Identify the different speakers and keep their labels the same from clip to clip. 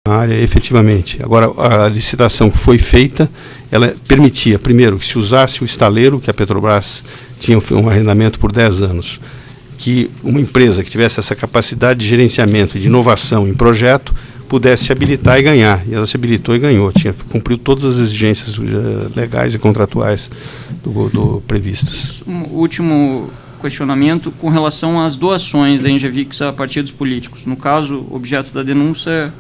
Speaker 1: área, efetivamente. Agora, a licitação que foi feita, ela permitia, primeiro, que se usasse o estaleiro, que a Petrobras tinha um arrendamento por 10 anos, que uma empresa que tivesse essa capacidade de gerenciamento e de inovação em projeto pudesse se habilitar e ganhar. E ela se habilitou e ganhou. Cumpriu todas as exigências legais e contratuais previstas.
Speaker 2: Um último questionamento com relação às doações da Engevix a partidos políticos. No caso, objeto da denúncia,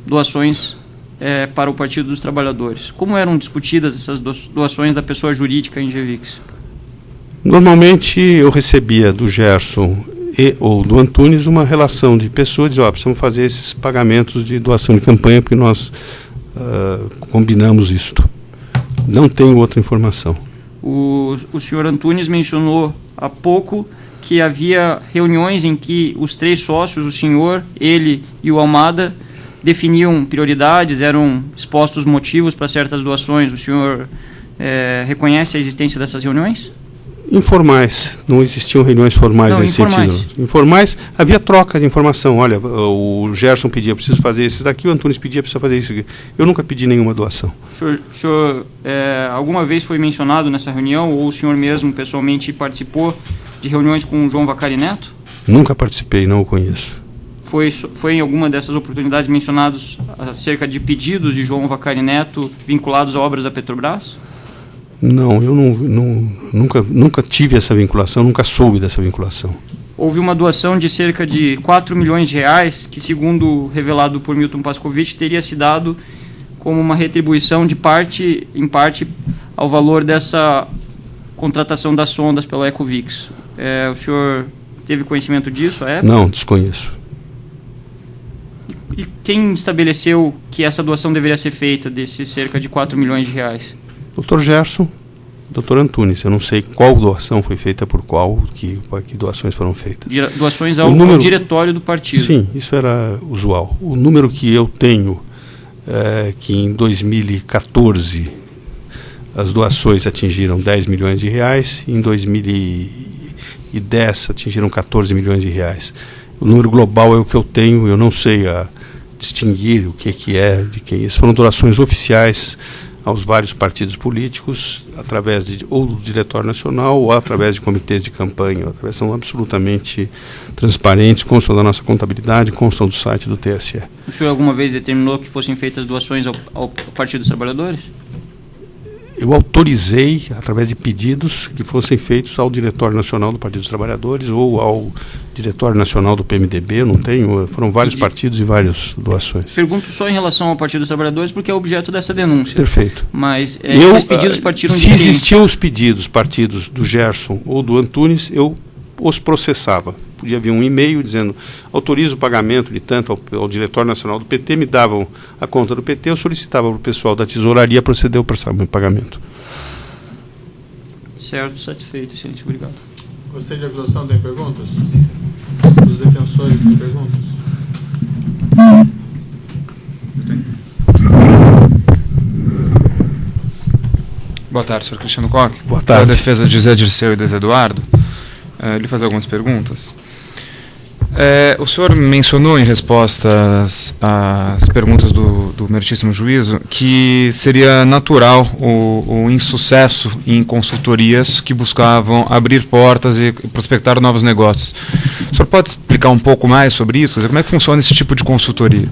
Speaker 2: doações para o Partido dos Trabalhadores. Como eram discutidas essas doações da pessoa jurídica Engevix?
Speaker 1: Normalmente eu recebia do Gerson ou do Antunes uma relação de pessoas, dizia, precisamos fazer esses pagamentos de doação de campanha porque nós combinamos isto. Não tenho outra informação.
Speaker 2: O senhor Antunes mencionou há pouco que havia reuniões em que os 3 sócios, o senhor, ele e o Almada, definiam prioridades, eram expostos motivos para certas doações. O senhor reconhece a existência dessas reuniões?
Speaker 1: Informais, não existiam reuniões formais nesse sentido. Informais, havia troca de informação. Olha, o Gerson pedia, preciso fazer esses daqui, o Antunes pedia, preciso fazer isso aqui. Eu nunca pedi nenhuma doação.
Speaker 2: O senhor alguma vez foi mencionado nessa reunião, ou o senhor mesmo pessoalmente participou de reuniões com o João Vacari Neto?
Speaker 1: Nunca participei, não o conheço.
Speaker 2: Foi em alguma dessas oportunidades mencionados acerca de pedidos de João Vacari Neto vinculados a obras da Petrobras?
Speaker 1: Não, eu nunca tive essa vinculação, nunca soube dessa vinculação.
Speaker 2: Houve uma doação de cerca de 4 milhões de reais, que, segundo revelado por Milton Pascovitch, teria se dado como uma retribuição em parte, ao valor dessa contratação das sondas pela Ecovix. O senhor teve conhecimento disso à época?
Speaker 1: Não, desconheço.
Speaker 2: E quem estabeleceu que essa doação deveria ser feita, desses cerca de 4 milhões de reais?
Speaker 1: Dr. Gerson, Dr. Antunes. Eu não sei qual doação foi feita por qual, que doações foram feitas.
Speaker 2: Doações ao diretório do partido.
Speaker 1: Sim, isso era usual. O número que eu tenho que em 2014 as doações atingiram 10 milhões de reais, e em 2010 atingiram 14 milhões de reais. O número global é o que eu tenho, eu não sei distinguir o que é de quem. Essas foram doações oficiais aos vários partidos políticos, através ou do Diretório Nacional, ou através de comitês de campanha. São absolutamente transparentes, constam da nossa contabilidade, constam do site do TSE.
Speaker 2: O senhor alguma vez determinou que fossem feitas doações ao Partido dos Trabalhadores?
Speaker 1: Eu autorizei, através de pedidos, que fossem feitos ao Diretório Nacional do Partido dos Trabalhadores ou ao Diretório Nacional do PMDB, não tenho, foram vários partidos e várias doações.
Speaker 2: Pergunto só em relação ao Partido dos Trabalhadores, porque é objeto dessa denúncia.
Speaker 1: Perfeito.
Speaker 2: Mas esses pedidos partiram de quem?
Speaker 1: Se existiam os pedidos partidos do Gerson ou do Antunes, eu os processava. Podia vir um e-mail dizendo, autorizo o pagamento de tanto ao Diretório Nacional do PT, me davam a conta do PT, eu solicitava para o pessoal da tesouraria proceder ao pagamento.
Speaker 2: Certo, satisfeito, excelente, obrigado.
Speaker 3: Você de acusação tem perguntas? Os defensores têm perguntas?
Speaker 4: Boa tarde, senhor Cristiano Koch.
Speaker 1: Boa tarde.
Speaker 4: Da defesa de Zé Dirceu e de Zé Eduardo, lhe fazer algumas perguntas. O senhor mencionou em respostas às perguntas do meritíssimo juízo que seria natural o insucesso em consultorias que buscavam abrir portas e prospectar novos negócios. O senhor pode explicar um pouco mais sobre isso? Como é que funciona esse tipo de consultoria?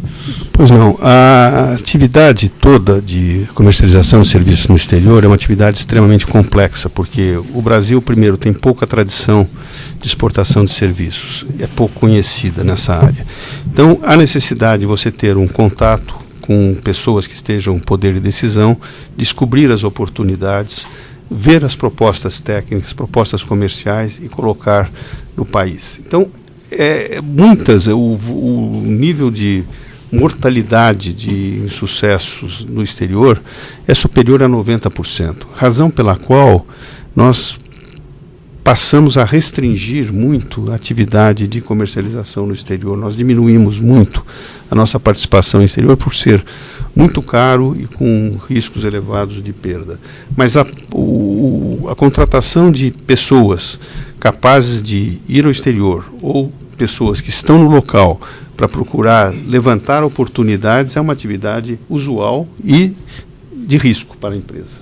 Speaker 1: Pois não. A atividade toda de comercialização de serviços no exterior é uma atividade extremamente complexa, porque o Brasil, primeiro, tem pouca tradição de exportação de serviços, é pouco conhecida nessa área. Então, há necessidade de você ter um contato com pessoas que estejam em poder de decisão, descobrir as oportunidades, ver as propostas técnicas, propostas comerciais e colocar no país. Então, o nível de mortalidade de insucessos no exterior é superior a 90%, razão pela qual nós passamos a restringir muito a atividade de comercialização no exterior. Nós diminuímos muito a nossa participação no exterior por ser muito caro e com riscos elevados de perda. Mas a contratação de pessoas capazes de ir ao exterior ou pessoas que estão no local para procurar levantar oportunidades é uma atividade usual e de risco para a empresa.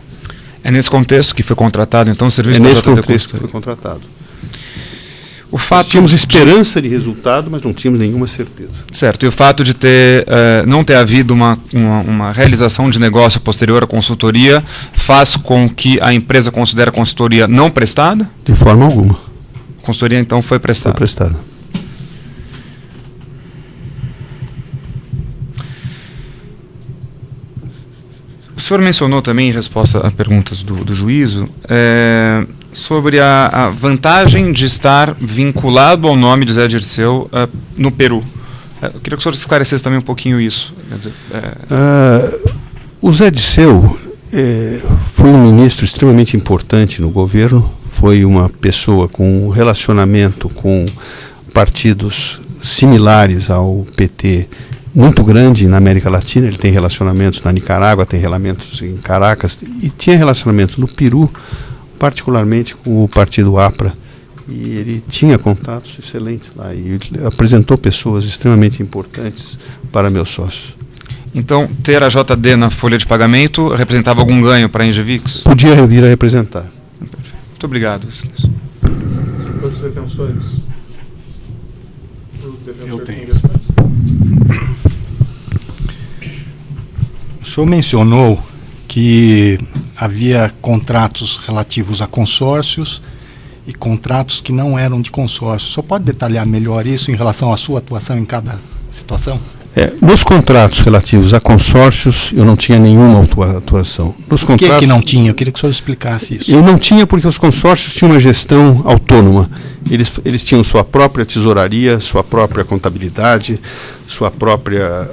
Speaker 4: É nesse contexto que foi contratado, então, o serviço
Speaker 1: da JD
Speaker 4: Consultoria?
Speaker 1: É nesse contexto que foi contratado.
Speaker 4: O fato
Speaker 1: Nós tínhamos esperança de resultado, mas não tínhamos nenhuma certeza.
Speaker 4: Certo, e o fato de não ter havido uma realização de negócio posterior à consultoria faz com que a empresa considere a consultoria não prestada?
Speaker 1: De forma alguma.
Speaker 4: A consultoria, então, foi prestada?
Speaker 1: Foi prestada.
Speaker 4: O senhor mencionou também, em resposta a perguntas do juízo, sobre a vantagem de estar vinculado ao nome de Zé Dirceu no Peru. Eu queria que o senhor esclarecesse também um pouquinho isso.
Speaker 1: O Zé Dirceu foi um ministro extremamente importante no governo, foi uma pessoa com um relacionamento com partidos similares ao PT muito grande na América Latina. Ele tem relacionamentos na Nicarágua, tem relacionamentos em Caracas, e tinha relacionamento no Peru, particularmente com o partido APRA, e ele tinha contatos excelentes lá, e ele apresentou pessoas extremamente importantes para meus sócios.
Speaker 4: Então, ter a JD na folha de pagamento representava algum ganho para a Engevix?
Speaker 1: Podia vir a representar.
Speaker 4: Muito obrigado.
Speaker 3: Outros defensores?
Speaker 5: Eu tenho. O senhor mencionou que havia contratos relativos a consórcios e contratos que não eram de consórcio. O senhor pode detalhar melhor isso em relação à sua atuação em cada situação?
Speaker 1: Nos contratos relativos a consórcios, eu não tinha nenhuma atuação.
Speaker 5: Por que não tinha? Eu queria que o senhor explicasse isso.
Speaker 1: Eu não tinha porque os consórcios tinham uma gestão autônoma. Eles tinham sua própria tesouraria, sua própria contabilidade, sua própria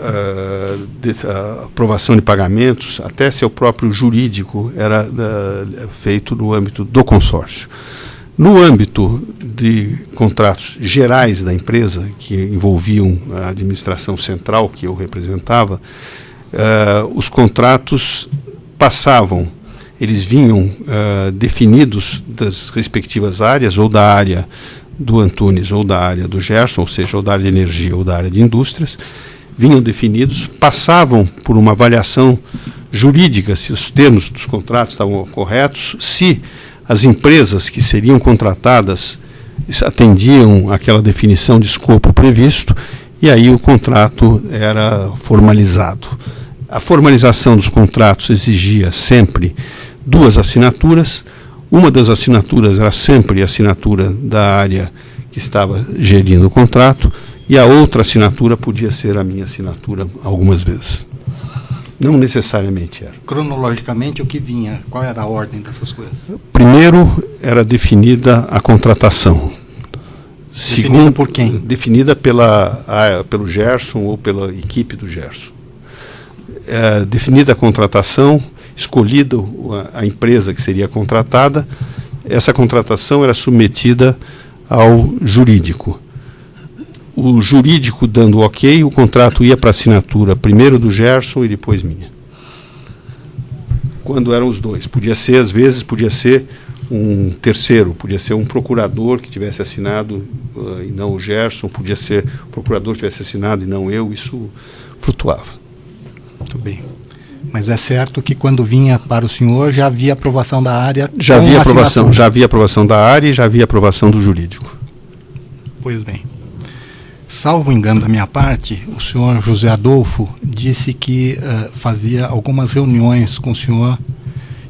Speaker 1: aprovação de pagamentos, até seu próprio jurídico era feito no âmbito do consórcio. No âmbito de contratos gerais da empresa, que envolviam a administração central que eu representava, os contratos passavam, eles vinham definidos das respectivas áreas, ou da área do Antunes, ou da área do Gerson, ou seja, ou da área de energia, ou da área de indústrias, vinham definidos, passavam por uma avaliação jurídica, se os termos dos contratos estavam corretos, se as empresas que seriam contratadas atendiam àquela definição de escopo previsto, e aí o contrato era formalizado. A formalização dos contratos exigia sempre 2 assinaturas. Uma das assinaturas era sempre a assinatura da área que estava gerindo o contrato, e a outra assinatura podia ser a minha assinatura algumas vezes. Não necessariamente era.
Speaker 5: Cronologicamente, o que vinha? Qual era a ordem dessas coisas?
Speaker 1: Primeiro era definida a contratação.
Speaker 5: Definida por quem?
Speaker 1: Definida pelo Gerson ou pela equipe do Gerson. Definida a contratação, escolhida a empresa que seria contratada, essa contratação era submetida ao jurídico. O jurídico dando ok, o contrato ia para a assinatura primeiro do Gerson e depois minha. Quando eram os dois. Podia ser, às vezes, podia ser um terceiro, podia ser um procurador que tivesse assinado e não o Gerson, podia ser o procurador que tivesse assinado e não eu, isso flutuava.
Speaker 5: Muito bem. Mas é certo que quando vinha para o senhor já havia aprovação da área?
Speaker 1: Já havia aprovação da área e já havia aprovação do jurídico.
Speaker 5: Pois bem. Salvo engano da minha parte, o senhor José Adolfo disse que fazia algumas reuniões com o senhor.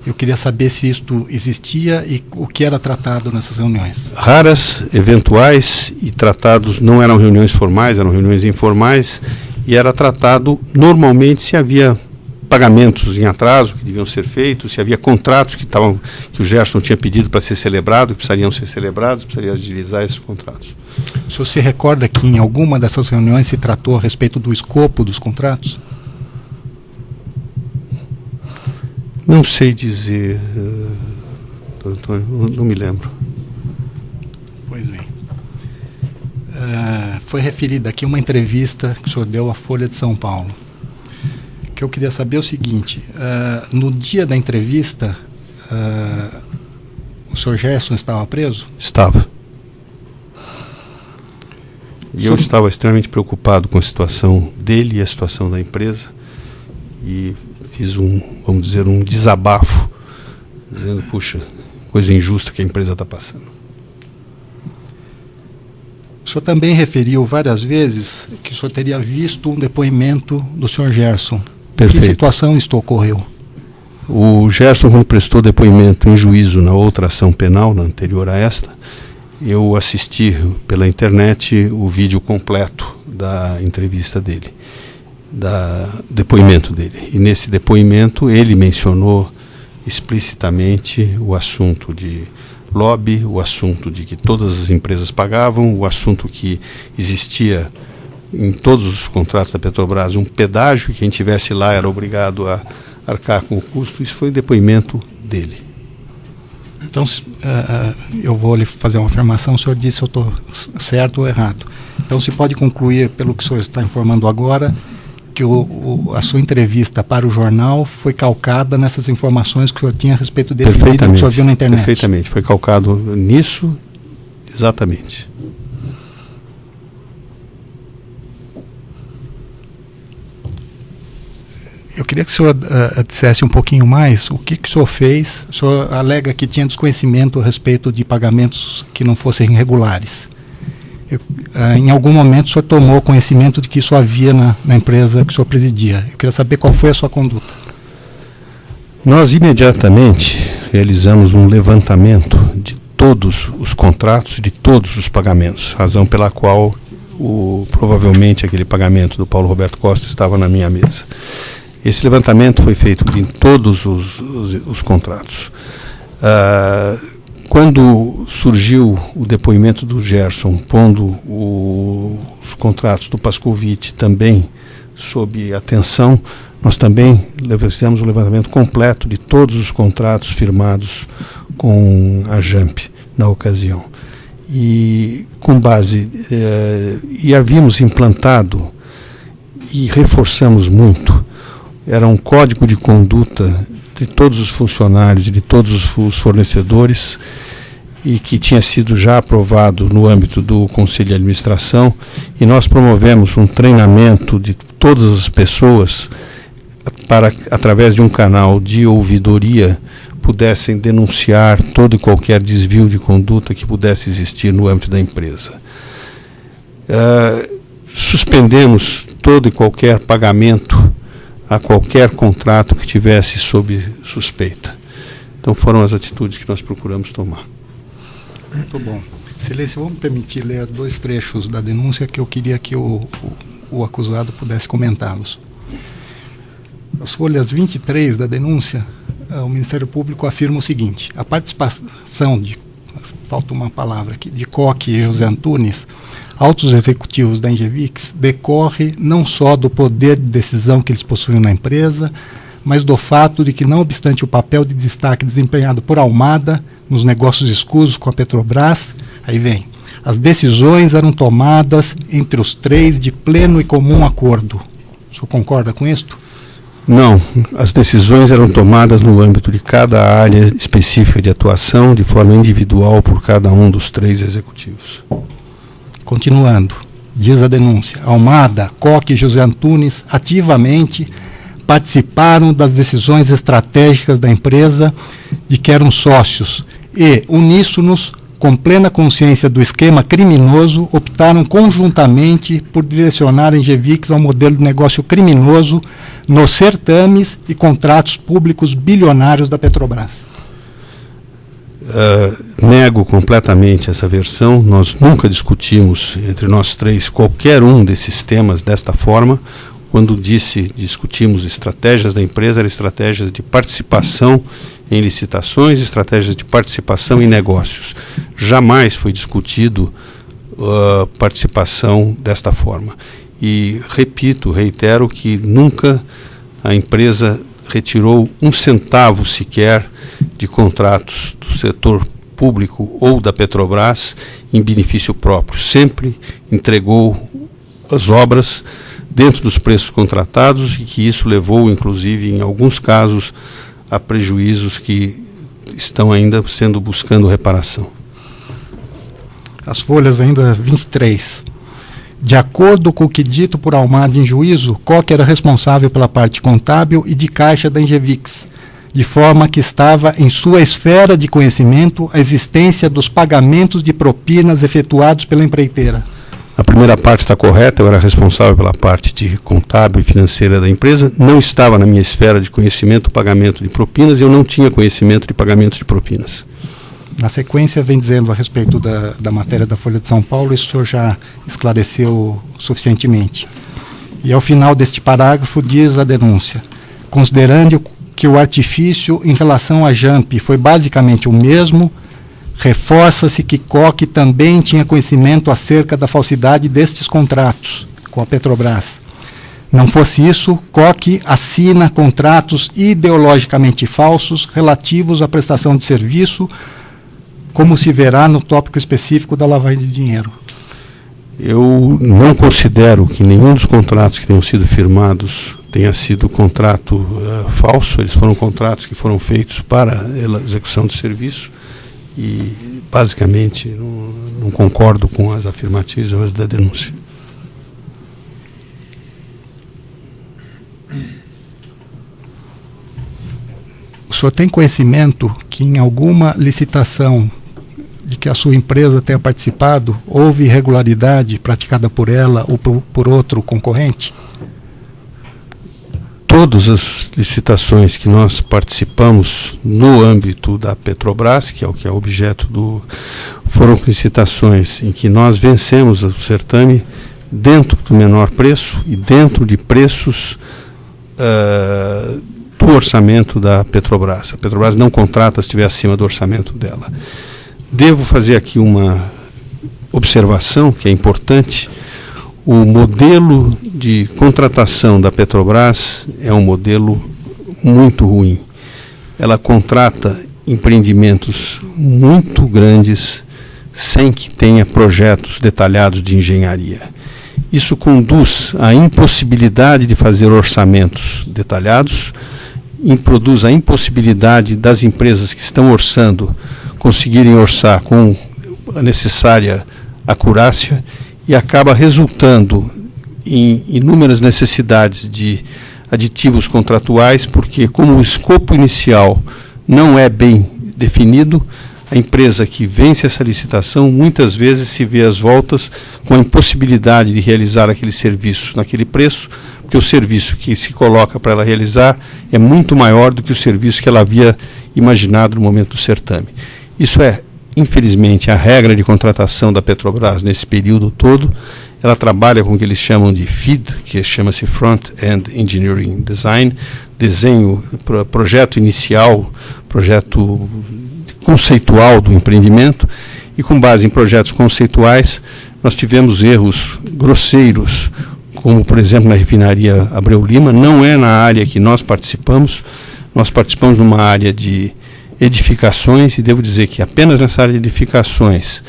Speaker 5: Eu queria saber se isto existia e o que era tratado nessas reuniões.
Speaker 1: Raras, eventuais, e tratados não eram reuniões formais, eram reuniões informais, e era tratado normalmente se havia pagamentos em atraso que deviam ser feitos, se havia contratos que o Gerson tinha pedido para ser celebrado, que precisariam ser celebrados, precisaria agilizar esses contratos.
Speaker 5: O senhor se recorda que em alguma dessas reuniões se tratou a respeito do escopo dos contratos?
Speaker 1: Não sei dizer, doutor Antônio, não me lembro.
Speaker 5: Pois bem. Foi referida aqui uma entrevista que o senhor deu à Folha de São Paulo. O que eu queria saber é o seguinte, no dia da entrevista, o senhor Gerson estava preso?
Speaker 1: Estava. E eu estava extremamente preocupado com a situação dele e a situação da empresa, e fiz vamos dizer, um desabafo, dizendo, puxa, coisa injusta que a empresa está passando.
Speaker 5: O senhor também referiu várias vezes que o senhor teria visto um depoimento do senhor Gerson.
Speaker 1: Perfeito.
Speaker 5: Que situação isto ocorreu?
Speaker 1: O Gerson, quando prestou depoimento em juízo na outra ação penal, na anterior a esta, eu assisti pela internet o vídeo completo da entrevista dele, depoimento dele. E nesse depoimento ele mencionou explicitamente o assunto de lobby, o assunto de que todas as empresas pagavam, o assunto que existia em todos os contratos da Petrobras um pedágio, que quem estivesse lá era obrigado a arcar com o custo. Isso foi o depoimento dele.
Speaker 5: Então, eu vou lhe fazer uma afirmação, o senhor disse se eu estou certo ou errado. Então, se pode concluir, pelo que o senhor está informando agora, que a sua entrevista para o jornal foi calcada nessas informações que o senhor tinha a respeito desse vídeo que o senhor viu na internet.
Speaker 1: Perfeitamente, foi calcado nisso, exatamente.
Speaker 5: Eu queria que o senhor dissesse um pouquinho mais o que o senhor fez. O senhor alega que tinha desconhecimento a respeito de pagamentos que não fossem regulares. Em algum momento o senhor tomou conhecimento de que isso havia na empresa que o senhor presidia. Eu queria saber qual foi a sua conduta.
Speaker 1: Nós imediatamente realizamos um levantamento de todos os contratos, de todos os pagamentos, razão pela qual provavelmente aquele pagamento do Paulo Roberto Costa estava na minha mesa. Esse levantamento foi feito em todos os contratos. Quando surgiu o depoimento do Gerson, pondo os contratos do Pascovitch também sob atenção, nós também fizemos um levantamento completo de todos os contratos firmados com a JAMP na ocasião. E com base, e havíamos implantado e reforçamos muito, era um código de conduta de todos os funcionários e de todos os fornecedores, e que tinha sido já aprovado no âmbito do Conselho de Administração, e nós promovemos um treinamento de todas as pessoas para, através de um canal de ouvidoria, pudessem denunciar todo e qualquer desvio de conduta que pudesse existir no âmbito da empresa. Suspendemos todo e qualquer pagamento a qualquer contrato que tivesse sob suspeita. Então foram as atitudes que nós procuramos tomar.
Speaker 5: Muito bom. Excelência, vamos permitir ler 2 trechos da denúncia que eu queria que o acusado pudesse comentá-los. As folhas 23 da denúncia, o Ministério Público afirma o seguinte: a participação falta uma palavra aqui, de Koch e José Antunes, altos executivos da Engevix, decorre não só do poder de decisão que eles possuem na empresa, mas do fato de que, não obstante o papel de destaque desempenhado por Almada nos negócios escusos com a Petrobras, aí vem, as decisões eram tomadas entre os 3 de pleno e comum acordo. O senhor concorda com isto?
Speaker 1: Não, as decisões eram tomadas no âmbito de cada área específica de atuação, de forma individual por cada um dos 3 executivos.
Speaker 5: Continuando, diz a denúncia, Almada, Koch e José Antunes ativamente participaram das decisões estratégicas da empresa de que eram sócios e, uníssonos, com plena consciência do esquema criminoso, optaram conjuntamente por direcionar a Engevix ao modelo de negócio criminoso nos certames e contratos públicos bilionários da Petrobras.
Speaker 1: Nego completamente essa versão. Nós nunca discutimos entre nós 3 qualquer um desses temas desta forma. Quando discutimos estratégias da empresa, eram estratégias de participação em licitações, estratégias de participação em negócios. Jamais foi discutido participação desta forma. E reitero que nunca a empresa retirou um centavo sequer de contratos do setor público ou da Petrobras em benefício próprio. Sempre entregou as obras dentro dos preços contratados, e que isso levou, inclusive, em alguns casos, a prejuízos que estão ainda buscando reparação.
Speaker 5: As folhas ainda 23. De acordo com o que dito por Almada em juízo, Koch era responsável pela parte contábil e de caixa da Engevix, de forma que estava em sua esfera de conhecimento a existência dos pagamentos de propinas efetuados pela empreiteira.
Speaker 1: A primeira parte está correta, eu era responsável pela parte de contábil e financeira da empresa, não estava na minha esfera de conhecimento o pagamento de propinas, eu não tinha conhecimento de pagamento de propinas.
Speaker 5: Na sequência, vem dizendo a respeito da matéria da Folha de São Paulo, isso o senhor já esclareceu suficientemente. E ao final deste parágrafo diz a denúncia: considerando que o artifício em relação à JAMP foi basicamente o mesmo, reforça-se que Koch também tinha conhecimento acerca da falsidade destes contratos com a Petrobras. Não fosse isso, Koch assina contratos ideologicamente falsos relativos à prestação de serviço, como se verá no tópico específico da lavagem de dinheiro.
Speaker 1: Eu não considero que nenhum dos contratos que tenham sido firmados tenha sido contrato falso. Eles foram contratos que foram feitos para a execução de serviço e, basicamente, não concordo com as afirmativas da denúncia.
Speaker 5: O senhor tem conhecimento que em alguma licitação de que a sua empresa tenha participado, houve irregularidade praticada por ela ou por outro concorrente?
Speaker 1: Todas as licitações que nós participamos no âmbito da Petrobras, que é o que é objeto foram licitações em que nós vencemos o certame dentro do menor preço e dentro de preços do orçamento da Petrobras. A Petrobras não contrata se estiver acima do orçamento dela. Devo fazer aqui uma observação que é importante. O modelo de contratação da Petrobras é um modelo muito ruim. Ela contrata empreendimentos muito grandes sem que tenha projetos detalhados de engenharia. Isso conduz à impossibilidade de fazer orçamentos detalhados, produz a impossibilidade das empresas que estão orçando conseguirem orçar com a necessária acurácia e acaba resultando em inúmeras necessidades de aditivos contratuais, porque como o escopo inicial não é bem definido, a empresa que vence essa licitação muitas vezes se vê às voltas com a impossibilidade de realizar aquele serviço naquele preço, porque o serviço que se coloca para ela realizar é muito maior do que o serviço que ela havia imaginado no momento do certame. Isso é, infelizmente, a regra de contratação da Petrobras nesse período todo. Ela trabalha com o que eles chamam de FEED, que chama-se Front-End Engineering Design, projeto inicial, projeto conceitual do empreendimento, e com base em projetos conceituais, nós tivemos erros grosseiros, como, por exemplo, na refinaria Abreu Lima. Não é na área que nós participamos numa área de edificações, e devo dizer que apenas nessa área de edificações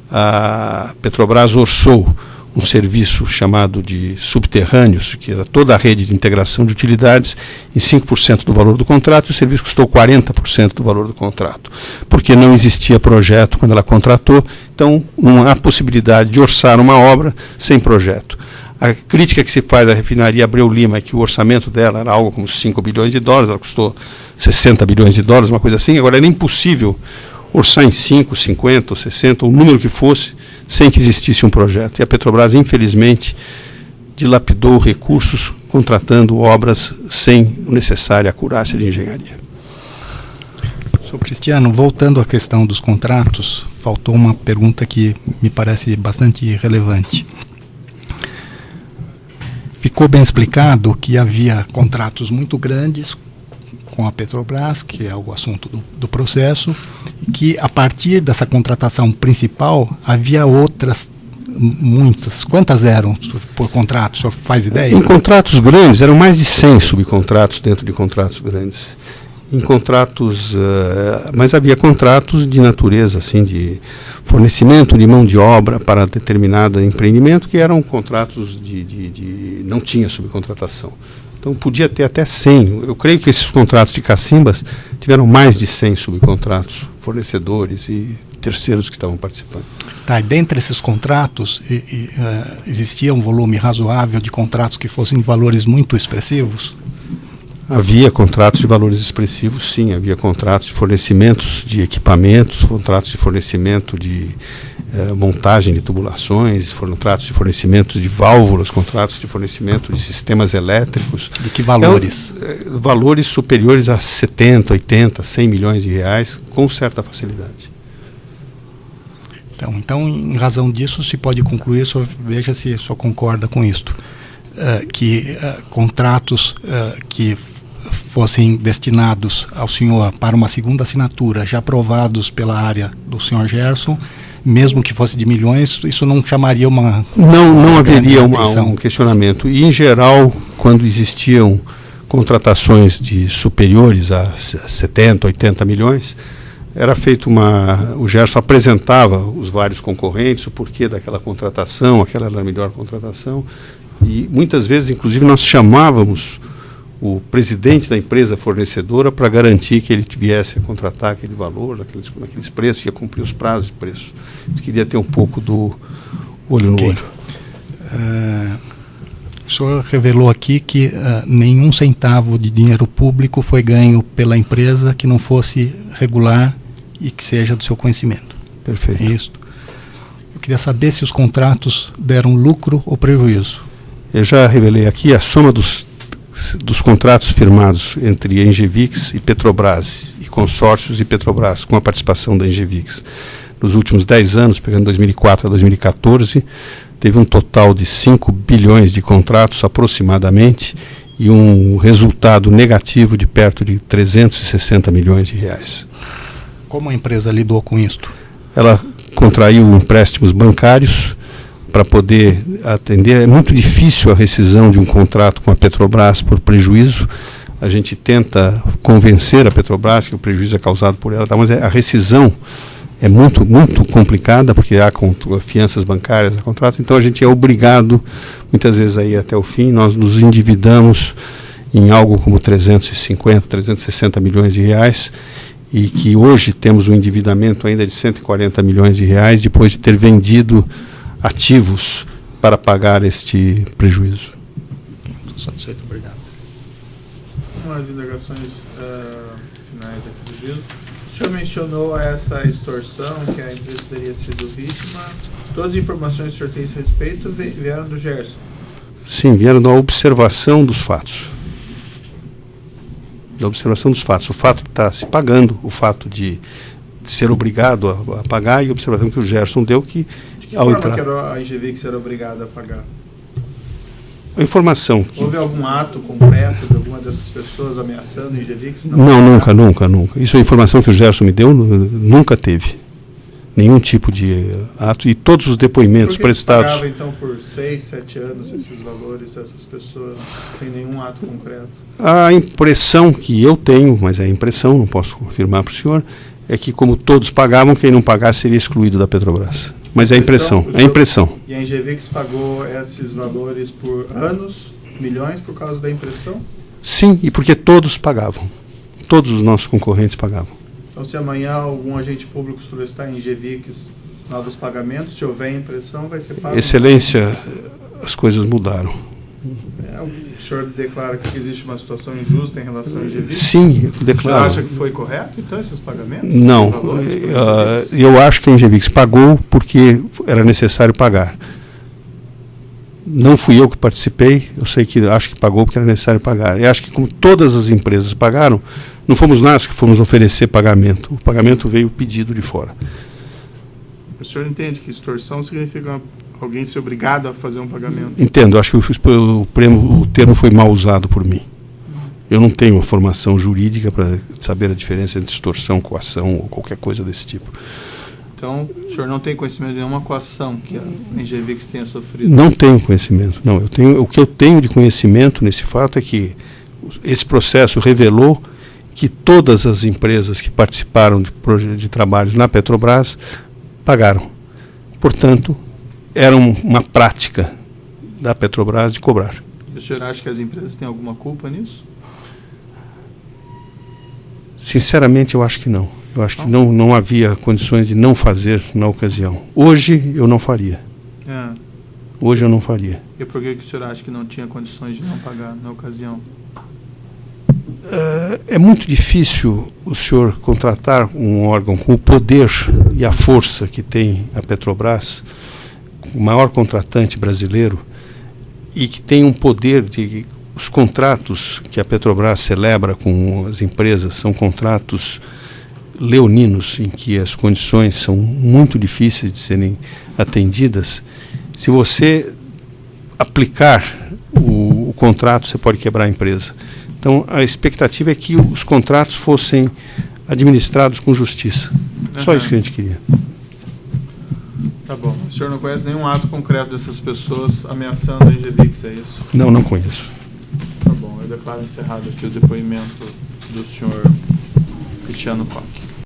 Speaker 1: a Petrobras orçou um serviço chamado de subterrâneos, que era toda a rede de integração de utilidades, em 5% do valor do contrato, e o serviço custou 40% do valor do contrato, porque não existia projeto quando ela contratou, então não há possibilidade de orçar uma obra sem projeto. A crítica que se faz à refinaria Abreu Lima é que o orçamento dela era algo como 5 bilhões de dólares, ela custou 60 bilhões de dólares, uma coisa assim. Agora, era impossível orçar em 5, 50 ou 60, o número que fosse, sem que existisse um projeto. E a Petrobras, infelizmente, dilapidou recursos contratando obras sem necessária acurácia de engenharia.
Speaker 5: Sr. Cristiano, voltando à questão dos contratos, faltou uma pergunta que me parece bastante relevante. Ficou bem explicado que havia contratos muito grandes com a Petrobras, que é o assunto do processo, e que a partir dessa contratação principal havia outras muitas. Quantas eram por contrato? O senhor faz ideia?
Speaker 1: Em contratos grandes, eram mais de 100 subcontratos dentro de contratos grandes. Em contratos, mas havia contratos de natureza, assim, de fornecimento de mão de obra para determinado empreendimento, que eram contratos não tinha subcontratação. Então podia ter até 100. Eu creio que esses contratos de cacimbas tiveram mais de 100 subcontratos, fornecedores e terceiros que estavam participando.
Speaker 5: Tá, e dentre esses contratos, existia um volume razoável de contratos que fossem de valores muito expressivos?
Speaker 1: Havia contratos de valores expressivos, sim. Havia contratos de fornecimentos de equipamentos, contratos de fornecimento de montagem de tubulações, contratos de fornecimento de válvulas, contratos de fornecimento de sistemas elétricos.
Speaker 5: De que valores?
Speaker 1: Valores superiores a 70, 80, 100 milhões de reais, com certa facilidade.
Speaker 5: Então, em razão disso, se pode concluir, veja se o senhor concorda com isto, que contratos que fossem destinados ao senhor para uma segunda assinatura, já aprovados pela área do senhor Gerson, mesmo que fosse de milhões, isso não chamaria uma...
Speaker 1: Não haveria um questionamento. E, em geral, quando existiam contratações de superiores a 70, 80 milhões... era feito o Gerson apresentava os vários concorrentes, o porquê daquela contratação, aquela era a melhor contratação, e muitas vezes, inclusive, nós chamávamos o presidente da empresa fornecedora para garantir que ele viesse a contratar aquele valor, naqueles preços, ia cumprir os prazos de preço. A gente queria ter um pouco do olho no olho.
Speaker 5: O senhor revelou aqui que nenhum centavo de dinheiro público foi ganho pela empresa que não fosse regular e que seja do seu conhecimento.
Speaker 1: Perfeito.
Speaker 5: É isso. Eu queria saber se os contratos deram lucro ou prejuízo.
Speaker 1: Eu já revelei aqui a soma dos contratos firmados entre Engevix e Petrobras, e consórcios e Petrobras, com a participação da Engevix. Nos últimos 10 anos, pegando 2004 a 2014, teve um total de 5 bilhões de contratos aproximadamente, e um resultado negativo de perto de 360 milhões de reais.
Speaker 5: Como a empresa lidou com isto?
Speaker 1: Ela contraiu empréstimos bancários para poder atender. É muito difícil a rescisão de um contrato com a Petrobras por prejuízo. A gente tenta convencer a Petrobras que o prejuízo é causado por ela, mas a rescisão é muito, muito complicada, porque há fianças bancárias a contratos, então a gente é obrigado, muitas vezes, a ir até o fim. Nós nos endividamos em algo como 350, 360 milhões de reais, e que hoje temos um endividamento ainda de 140 milhões de reais, depois de ter vendido ativos para pagar este prejuízo.
Speaker 5: Estou satisfeito, obrigado.
Speaker 3: Umas indagações finais aqui do juízo. O senhor mencionou essa extorsão, que a empresa teria sido vítima. Todas as informações que o senhor tem a esse respeito vieram do Gerson?
Speaker 1: Sim, vieram da observação dos fatos. Da observação dos fatos. O fato de estar se pagando, o fato de ser obrigado a pagar, e a observação que o Gerson deu que...
Speaker 3: De que forma que a Engevix era obrigada a pagar?
Speaker 1: A informação que...
Speaker 3: Houve algum ato concreto de alguma dessas pessoas ameaçando a Engevix?
Speaker 1: Não, nunca. Isso é a informação que o Gerson me deu, nunca teve nenhum tipo de ato, e todos os depoimentos prestados...
Speaker 3: Por que pagava, então, por 6, 7 anos esses valores, essas pessoas, sem nenhum ato concreto?
Speaker 1: A impressão que eu tenho, mas é a impressão, não posso confirmar para o senhor, é que como todos pagavam, quem não pagasse seria excluído da Petrobras. Mas é a impressão, E
Speaker 3: a Engevix pagou esses valores por anos, milhões, por causa da impressão?
Speaker 1: Sim, e porque todos pagavam. Todos os nossos concorrentes pagavam.
Speaker 3: Então, se amanhã algum agente público solicitar a Engevix novos pagamentos, se houver impressão, vai ser pago?
Speaker 1: Excelência, as coisas mudaram.
Speaker 3: O senhor declara que existe uma situação injusta em relação à Engevix?
Speaker 1: Sim, eu declaro.
Speaker 3: O senhor acha que foi correto, então, esses pagamentos?
Speaker 1: Não, eu acho que a Engevix pagou porque era necessário pagar. Não fui eu que participei, eu sei que acho que pagou porque era necessário pagar. Eu acho que, como todas as empresas pagaram, não fomos nós que fomos oferecer pagamento. O pagamento veio pedido de fora.
Speaker 3: O senhor entende que extorsão significa alguém ser obrigado a fazer um pagamento?
Speaker 1: Entendo, acho que o termo foi mal usado por mim. Eu não tenho uma formação jurídica para saber a diferença entre extorsão, coação ou qualquer coisa desse tipo.
Speaker 3: Então, o senhor não tem conhecimento de nenhuma coação que a Engevix tenha sofrido?
Speaker 1: Não tenho conhecimento. Não, o que eu tenho de conhecimento nesse fato é que esse processo revelou que todas as empresas que participaram de trabalhos na Petrobras pagaram. Portanto, era uma prática da Petrobras de cobrar.
Speaker 3: E o senhor acha que as empresas têm alguma culpa nisso?
Speaker 1: Sinceramente, eu acho que não. Eu acho que não havia condições de não fazer na ocasião. Hoje eu não faria. Hoje eu não faria.
Speaker 3: E por que o senhor acha que não tinha condições de não pagar na ocasião?
Speaker 1: É muito difícil o senhor contratar um órgão com o poder e a força que tem a Petrobras, o maior contratante brasileiro, e que tem um poder de... Os contratos que a Petrobras celebra com as empresas são contratos leoninos, em que as condições são muito difíceis de serem atendidas. Se você aplicar o contrato, você pode quebrar a empresa. Então, a expectativa é que os contratos fossem administrados com justiça. Só isso que a gente queria.
Speaker 3: Tá bom. O senhor não conhece nenhum ato concreto dessas pessoas ameaçando a Engevix, é isso?
Speaker 1: Não conheço.
Speaker 3: Tá bom. Eu declaro encerrado aqui o depoimento do senhor Cristiano Koch.